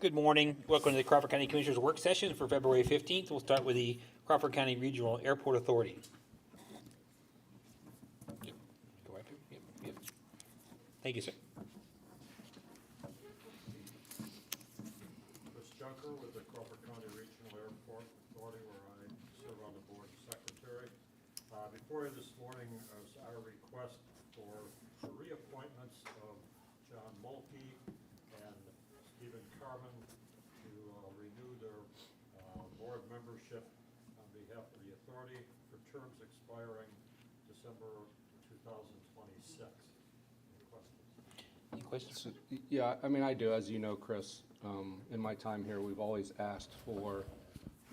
Good morning. Welcome to the Crawford County Commissioners Work Session for February 15th. We'll start with the Crawford County Regional Airport Authority. Yep. Go right through. Yep. Thank you, sir. Chris Junker with the Crawford County Regional Airport Authority, where I serve on the board as secretary. Before you this morning is our request for the reappointments of John Mulkey and Stephen Carmen to renew their board membership on behalf of the authority for terms expiring December 2026. Any questions? Any questions? Yeah, I mean, I do, as you know, Chris, in my time here, we've always asked for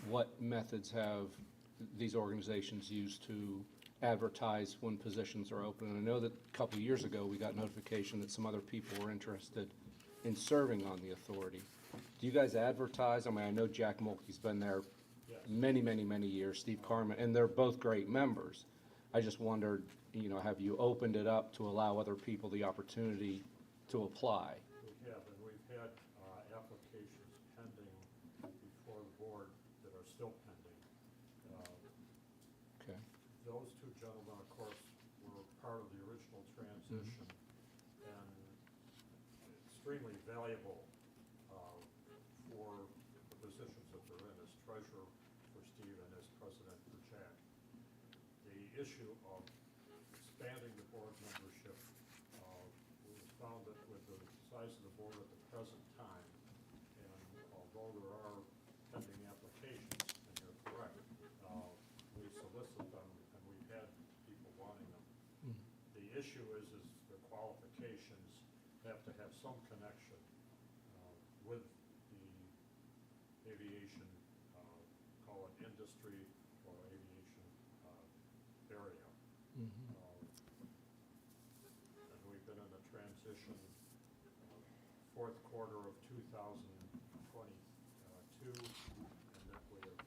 what methods have these organizations used to advertise when positions are open. And I know that a couple of years ago, we got notification that some other people were interested in serving on the authority. Do you guys advertise? I mean, I know Jack Mulkey's been there Yes. many years, Steve Carmen, and they're both great members. I just wondered, have you opened it up to allow other people the opportunity to apply? We have, and we've had applications pending before the board that are still pending. Okay. Those two gentlemen, of course, were part of the original transition and extremely valuable for the positions that they're in, as treasurer for Steve and as president for Jack. The issue of expanding the board membership, we found that with the size of the board at the present time, and although there are pending applications, and you're correct, we solicit them and we've had people wanting them. The issue is the qualifications have to have some connection with the aviation, call it industry or aviation area. And we've been in a transition, fourth quarter of 2022, and that we have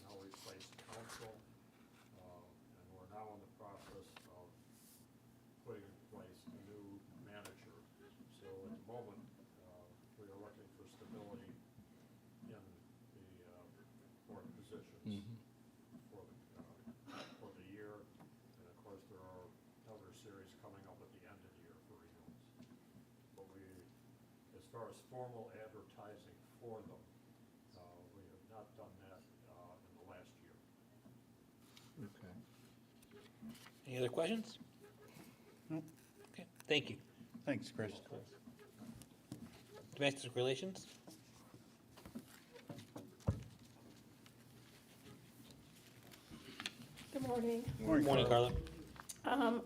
now replaced council, and we're now in the process of putting in place a new manager. So at the moment, we are looking for stability in the board positions for the year. And of course, there are another series coming up at the end of the year for renewals. But we, as far as formal advertising for them, we have not done that in the last year. Okay. Any other questions? No. Okay, thank you. Thanks, Chris. Domestic Relations? Good morning. Morning, Carla. I'm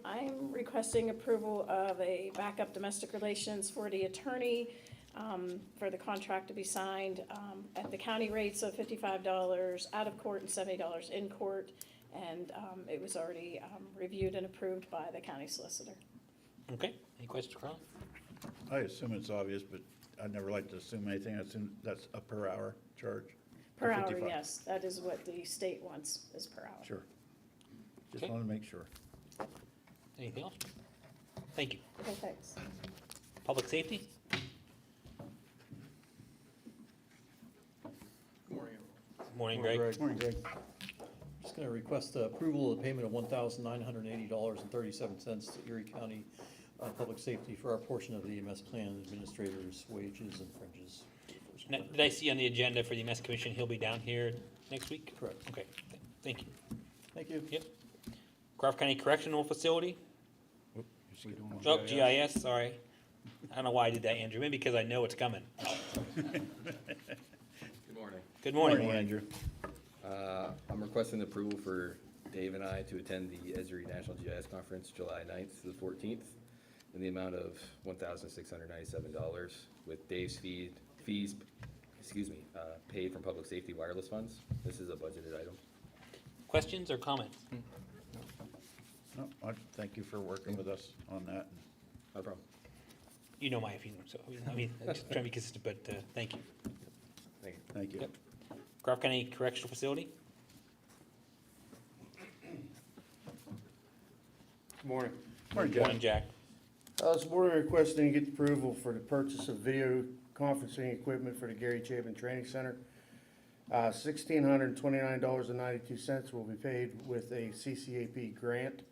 requesting approval of a backup domestic relations for the attorney, for the contract to be signed, at the county rates of $55 out of court and $70 in court. And, it was already, reviewed and approved by the county solicitor. Okay, any questions, Carla? I assume it's obvious, but I never like to assume anything. I assume that's a per hour charge? Per Or hour, 55? yes, that is what the state wants, is per hour. Sure. Just Okay. wanted to make sure. Anything else? Thank you. Okay, thanks. Public Safety? Morning, Greg. Morning, Greg. Just going to request approval of the payment of $1,980.37 to Erie County Public Safety for our portion of the EMS plan administrators' wages and fringes. Now, did I see on the agenda for the MS Commission, he'll be down here next week? Correct. Okay, thank you. Thank you. Yep. Crawford County Correctional Facility? We doing one? Oh, GIS, sorry. I don't know why I did that, Andrew, maybe because I know it's coming. Good morning. Good morning. Morning, Andrew. I'm requesting the approval for Dave and I to attend the Esri National GIS Conference July 9th to the 14th in the amount of $1,697 with Dave's fees, paid from public safety wireless funds. This is a budgeted item. Questions or comments? No, I thank you for working with us on that. No problem. You know my opinion, so, I mean, I'm just trying to be consistent, but, thank you. Thank you. Thank you. Yep. Crawford County Correctional Facility? Morning, Jack. Morning, Jack. This board requesting to get approval for the purchase of video conferencing equipment for the Gary Chabin Training Center. $1,629.92 will be paid with a CCAP grant.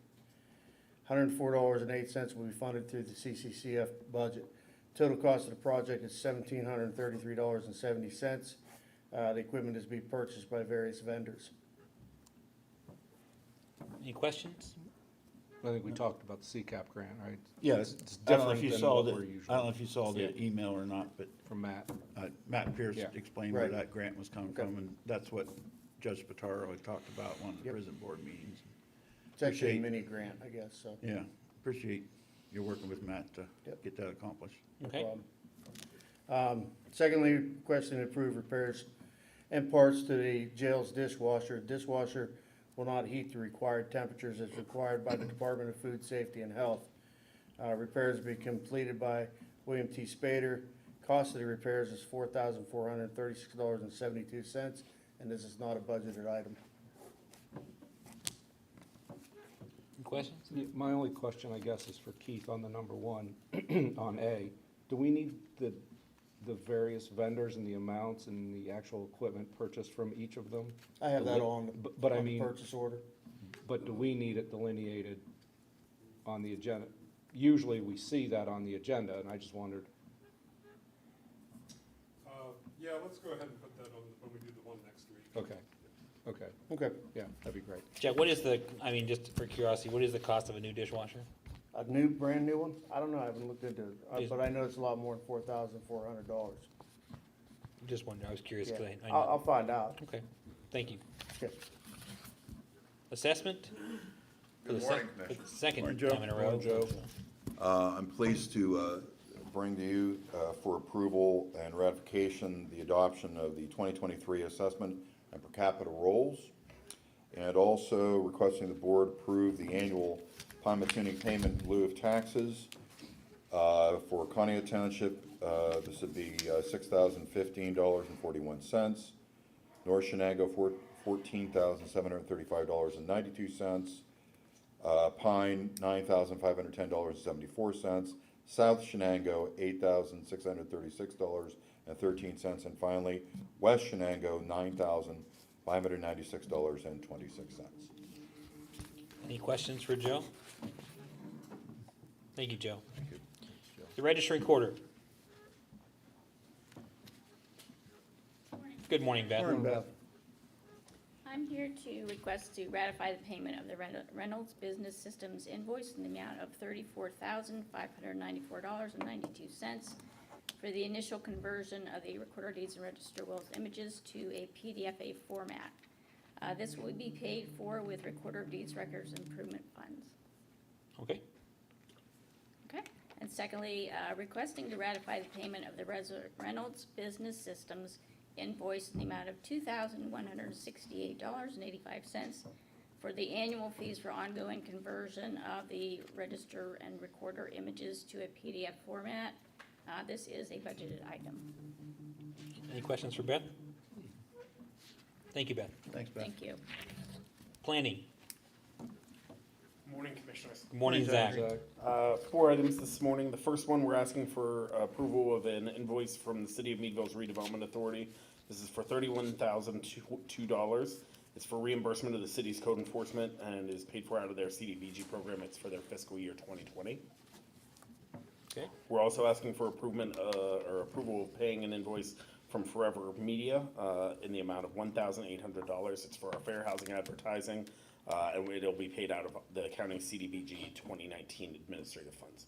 $104.08 will be funded through the CCCF budget. Total cost of the project is $1,733.70. The equipment is being purchased by various vendors. Any questions? I think we talked about the CCAP grant, right? Yeah, It's I don't know if different you than saw what the, we're I don't know usually, if you saw the email or not, but from Matt. Matt Pierce Yeah. explained where Right. that grant was coming Okay. from, and that's what Judge Spataro had talked about at one of the Yep. prison board meetings. It's actually a Appreciate- mini grant, I guess, so. Yeah, appreciate you working with Matt to Yep. get that accomplished. no Okay. problem. Secondly, requesting to approve repairs and parts to the jail's dishwasher. Dishwasher will not heat the required temperatures as required by the Department of Food Safety and Health. Repairs will be completed by William T. Spader. Cost of the repairs is $4,436.72, and this is not a budgeted item. Any questions? Yeah, my only question, I guess, is for Keith on the number one, on A. Do we need the various vendors and the amounts and the actual equipment purchased from each of them? I have that on, But I on the mean, purchase order. but do we need it delineated on the agenda? Usually we see that on the agenda, and I just wondered, Yeah, let's go ahead and put that on when we do the one next week. okay, okay, Okay. yeah, that'd be great. Jack, what is the, I mean, just for curiosity, what is the cost of a new dishwasher? A new, brand new one? I don't know, I haven't looked into it, Is- but I know it's a lot more than $4,400. Just wondering, I was curious, Yeah, because I I'll know. find out. Okay, thank you. Okay. Assessment? For the Good morning, for the Commissioners. second Morning, Joe. time in a row. Morning, Joe. I'm pleased to bring to you for approval and ratification the adoption of the 2023 assessment and per capita rolls, and also requesting the board approve the annual Pontoon payment in lieu of taxes for Conneaut Township. This would be $6,015.41. North Shenango, $14,735.92. Pine, $9,510.74. South Shenango, $8,636.13. And finally, West Shenango, $9,596.26. Any questions for Joe? Thank you, Joe. The registry recorder. Good morning, Beth. Morning, Beth. I'm here to request to ratify the payment of the Reynolds Business Systems invoice in the amount of $34,594.92 for the initial conversion of the Recorder Deeds and Register Wills images to a PDFA format. This will be paid for with Recorder of Deeds Records Improvement Funds. Okay, Okay. And secondly, requesting to ratify the payment of the Reynolds Business Systems invoice in the amount of $2,168.85 for the annual fees for ongoing conversion of the register and recorder images to a PDF format. This is a budgeted item. any questions for Beth? Thank you, Beth. Thanks, Beth. Thank you. Planning. Morning, Commissioners. Good morning, Zach. Zach? 4 items this morning. The first one, we're asking for approval of an invoice from the City of Meadville's Redevelopment Authority. This is for $31,002. It's for reimbursement of the city's code enforcement and is paid for out of their CDBG program. It's for their fiscal year 2020. Okay, We're also asking for approval of paying an invoice from Forever Media in the amount of $1,800. It's for our fair housing advertising, and it'll be paid out of the county CDBG 2019 administrative funds.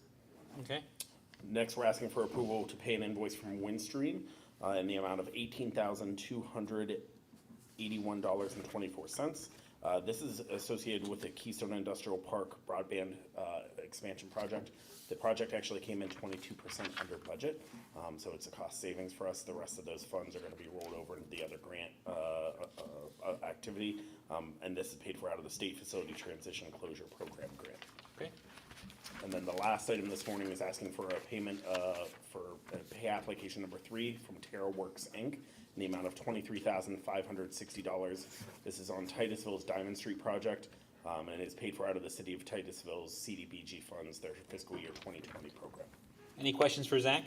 okay, Next, we're asking for approval to pay an invoice from Windstream in the amount of $18,281.24. This is associated with the Keystone Industrial Park broadband expansion project. The project actually came in 22% under budget, so it's a cost savings for us. The rest of those funds are going to be rolled over into the other grant activity, and this is paid for out of the State Facility Transition Closure Program grant. okay. And then the last item this morning is asking for a payment for pay application number 3 from TerraWorks Inc. in the amount of $23,560. This is on Titusville's Diamond Street project, and it's paid for out of the City of Titusville's CDBG funds, their fiscal year 2020 program. Any questions for Zach?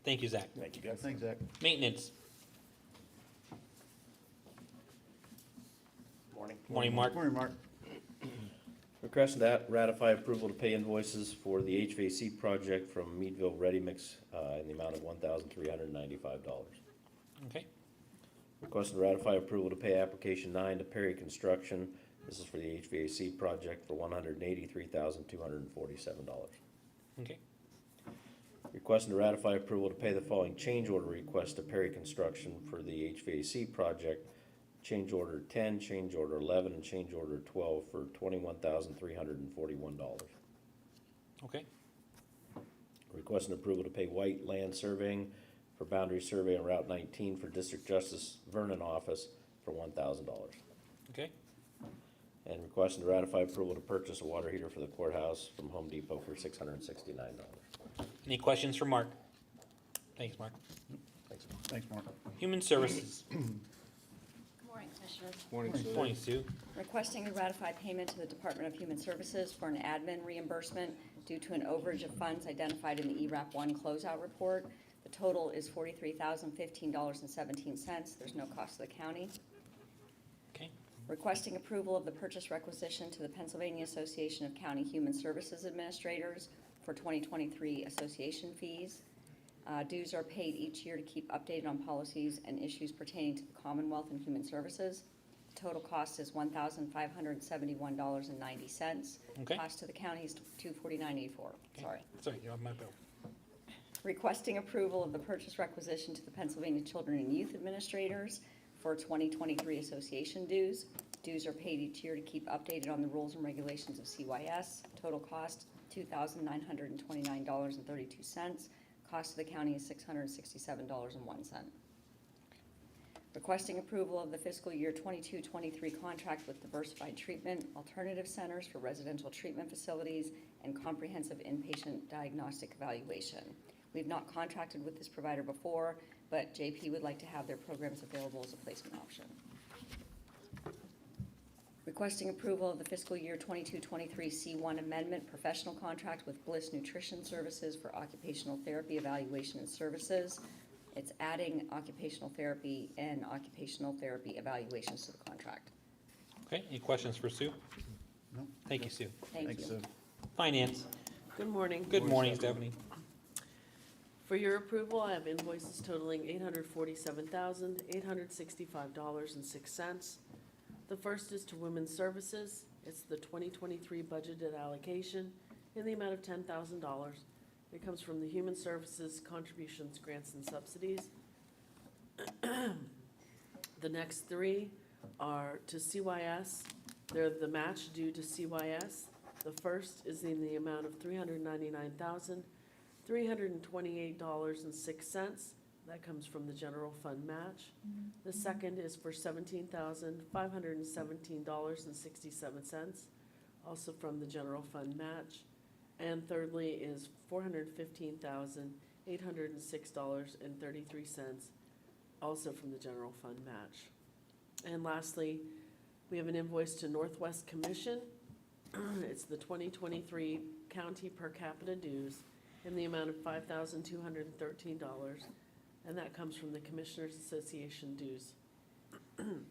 Thank you, Zach. Thank you, guys. Thanks, Zach. Maintenance. Morning. Morning, Mark. Morning, Mark. Request that ratify approval to pay invoices for the HVAC project from Meadville Ready Mix in the amount of $1,395. Okay. Request to ratify approval to pay application 9 to Perry Construction. This is for the HVAC project for $183,247. Okay. Request to ratify approval to pay the following change order request to Perry Construction for the HVAC project. Change order 10, change order 11, and change order 12 for $21,341. Okay. Requesting approval to pay White Land Surveying for boundary survey on Route 19 for District Justice Vernon Office for $1,000. Okay. And requesting to ratify approval to purchase a water heater for the courthouse from Home Depot for $669. Any questions for Mark? Thanks, Mark. Thanks. Thanks, Mark. Human Services. Good morning, Commissioners. Morning, Sue. Morning, Sue. Requesting to ratify payment to the Department of Human Services for an admin reimbursement due to an overage of funds identified in the ERAP 1 closeout report. The total is $43,015.17. There's no cost to the county. Okay. Requesting approval of the purchase requisition to the Pennsylvania Association of County Human Services Administrators for 2023 association fees. Dues are paid each year to keep updated on policies and issues pertaining to the Commonwealth and Human Services. The total cost is $1,571.90. Okay. Cost to the county is $249.84. Okay. Sorry. Sorry, you're on my bill. Requesting approval of the purchase requisition to the Pennsylvania Children and Youth Administrators for 2023 association dues. Dues are paid each year to keep updated on the rules and regulations of CYS. Total cost, $2,929.32. Cost to the county is $667.01. Requesting approval of the fiscal year 22-23 contract with Diversified Treatment Alternative Centers for residential treatment facilities and comprehensive inpatient diagnostic evaluation. We've not contracted with this provider before, but JP would like to have their programs available as a placement option. Requesting approval of the fiscal year 22-23 C1 amendment professional contract with Bliss Nutrition Services for occupational therapy evaluation and services. It's adding occupational therapy and occupational therapy evaluations to the contract. Okay, any questions for Sue? No? Thank you, Sue. Thank Thanks, you. Sue. Finance. Good morning. Good morning, Stephanie. For your approval, I have invoices totaling $847,865.06. The first is to Women's Services. It's the 2023 budgeted allocation in the amount of $10,000. It comes from the Human Services Contributions, Grants, and Subsidies. The next three are to CYS. They're the match due to CYS. The first is in the amount of $399,328.06. That comes from the general fund match. The second is for $17,517.67, also from the general fund match. And thirdly is $415,806.33, also from the general fund match. And lastly, we have an invoice to Northwest Commission. It's the 2023 county per capita dues in the amount of $5,213, and that comes from the Commissioners Association dues. And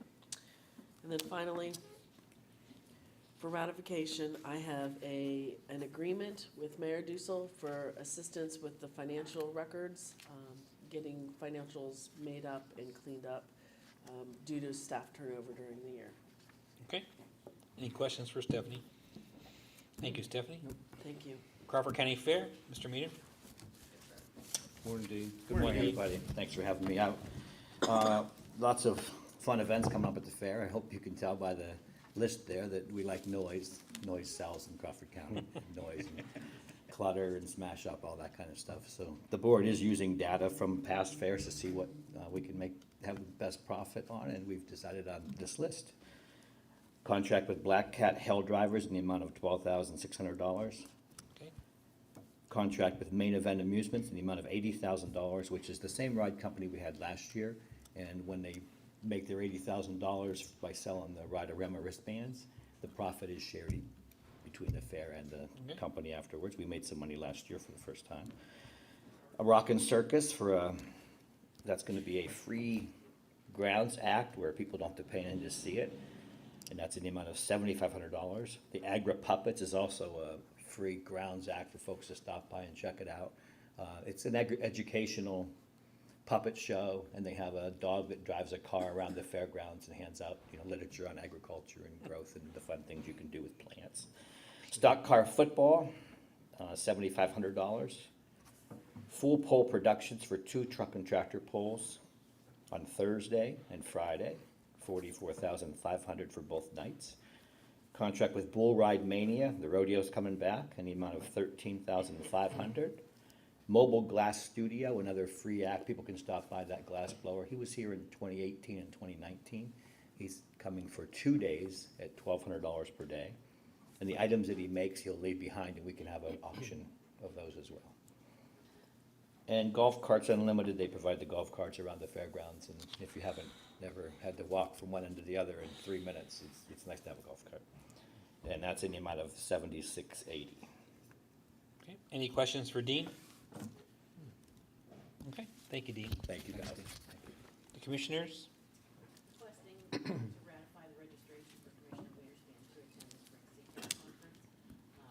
then finally, for ratification, I have an agreement with Mayor Dussel for assistance with the financial records, getting financials made up and cleaned up due to staff turnover during the year. Okay. Any questions for Stephanie? Thank you, Stephanie. Thank you. Crawford County Fair, Mr. Meader. Morning, Dean. Good morning, everybody. Thanks for having me out. Lots of fun events coming up at the fair. I hope you can tell by the list there that we like noise. Noise sells in Crawford County. Noise and clutter and smash up, all that kind of stuff. So the board is using data from past fairs to see what we can have the best profit on, and we've decided on this list. Contract with Black Cat Hell Drivers in the amount of $12,600. Okay. Contract with Main Event Amusements in the amount of $80,000, which is the same ride company we had last year. And when they make their $80,000 by selling the Ride-A-Rema wristbands, the profit is shared between the fair and the company afterwards. We made some money last year for the first time. a Rockin' Circus that's gonna be a free grounds act where people don't have to pay in to see it. And that's in the amount of $7,500. The Agra Puppets is also a free grounds act for folks to stop by and check it out. It's an educational puppet show, and they have a dog that drives a car around the fairgrounds and hands out, literature on agriculture and growth and the fun things you can do with plants. Stock car football, $7,500. Full pole productions for 2 truck and tractor pulls on Thursday and Friday, $44,500 for both nights. Contract with Bull Ride Mania, the rodeo's coming back, in the amount of $13,500. Mobile Glass Studio, another free act. People can stop by that glass blower. He was here in 2018 and 2019. He's coming for 2 days at $1,200 per day. And the items that he makes, he'll leave behind, and we can have an auction of those as well. And Golf Carts Unlimited, they provide the golf carts around the fairgrounds. And if you haven't never had to walk from one end to the other in 3 minutes, it's nice to have a golf cart. And that's in the amount of $76.80. Okay, any questions for Dean? Okay, thank you, Dean. Thank you, guys. The commissioners? Requesting to ratify the registration for Commissioner Wiederspin to attend the Spring CCAP Conference,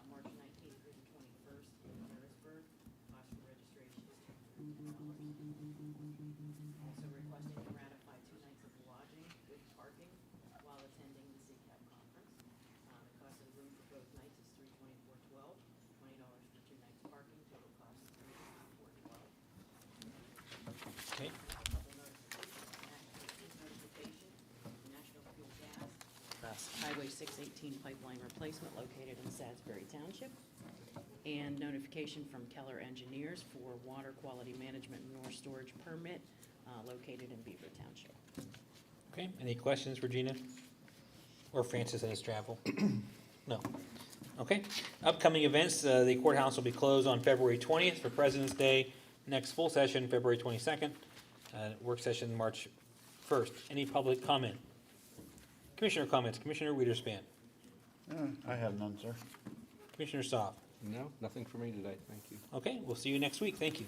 March 19th through the 21st in Harrisburg. Cost for registration is $200. Also requesting to ratify 2 nights of lodging with parking while attending the CCAP Conference. The cost of the room for both nights is $324.12, $20 for 2 nights parking, total cost is $354.12. Okay, National Fuel Gas, Highway 618 pipeline replacement located in Salisbury Township. And notification from Keller Engineers for water quality management and ore storage permit located in Beaver Township. okay, any questions for Gina? Or Francis and his travel? No. Okay, upcoming events, the courthouse will be closed on February 20th for President's Day. Next full session, February 22nd. Work session, March 1st. Any public comment? Commissioner comments, Commissioner Wiederspin, I have none, sir. Commissioner Soft. No, nothing for me today, thank you. Okay, we'll see you next week. Thank you.